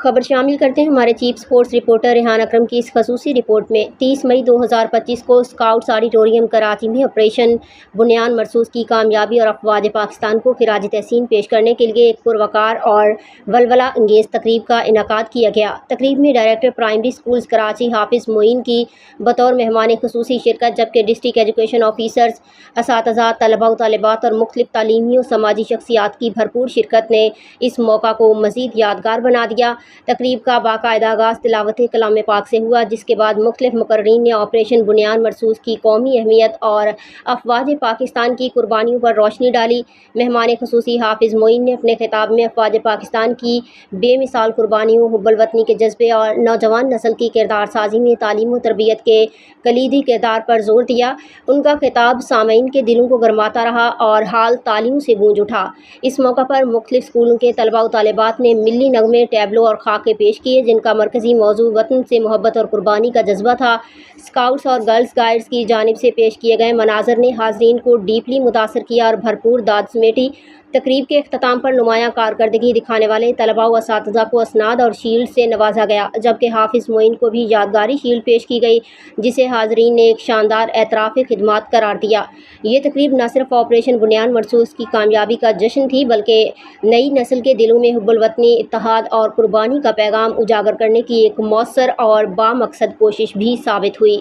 خبر شامل کرتے ہیں ہمارے چیف سپورٹس رپورٹر ریحان اکرم کی اس خصوصی رپورٹ میں۔ 30 مئی 2025 کو اسکاؤٹس آڈیٹوریم کراچی میں آپریشن بنیان مرصوص کی کامیابی اور افواج پاکستان کو خراج تحسین پیش کرنے کے لیے ایک پروقار اور ولولہ انگیز تقریب کا انعقاد کیا گیا۔ تقریب میں ڈائریکٹر پرائمری اسکولز کراچی حافظ معین کی بطور مہمان خصوصی شرکت، جبکہ ڈسٹرکٹ ایجوکیشن آفیسرز، اساتذہ، طلباء و طالبات اور مختلف تعلیمی و سماجی شخصیات کی بھرپور شرکت نے اس موقع کو مزید یادگار بنا دیا۔ تقریب کا باقاعدہ آغاز تلاوت کلام پاک سے ہوا، جس کے بعد مختلف مقررین نے آپریشن بنیان مرصوص کی قومی اہمیت اور افواج پاکستان کی قربانیوں پر روشنی ڈالی۔ مہمان خصوصی حافظ معین نے اپنے خطاب میں افواج پاکستان کی بے مثال قربانیوں، حب الوطنی کے جذبے اور نوجوان نسل کی کردار سازی میں تعلیم و تربیت کے کلیدی کردار پر زور دیا۔ ان کا خطاب سامعین کے دلوں کو گرماتا رہا اور حال تالیوں سے گونج اٹھا۔ اس موقع پر مختلف اسکولوں کے طلباء و طالبات نے ملی نغمے، ٹیبلو اور خاکے پیش کیے، جن کا مرکزی موضوع وطن سے محبت اور قربانی کا جذبہ تھا۔ اسکاؤٹس اور گرلز گائیڈز کی جانب سے پیش کیے گئے مناظر نے حاضرین کو ڈیپلی متاثر کیا اور بھرپور داد سمیٹی۔ تقریب کے اختتام پر نمایاں کارکردگی دکھانے والے طلباء و اساتذہ کو اسناد اور شیلڈ سے نوازا گیا، جبکہ حافظ معین کو بھی یادگاری شیلڈ پیش کی گئی، جسے حاضرین نے ایک شاندار اعتراف خدمات قرار دیا۔ یہ تقریب نہ صرف آپریشن بنیان مرصوص کی کامیابی کا جشن تھی، بلکہ نئی نسل کے دلوں میں حب الوطنی، اتحاد اور قربانی کا پیغام اجاگر کرنے کی ایک مؤثر اور بامقصد کوشش بھی ثابت ہوئی۔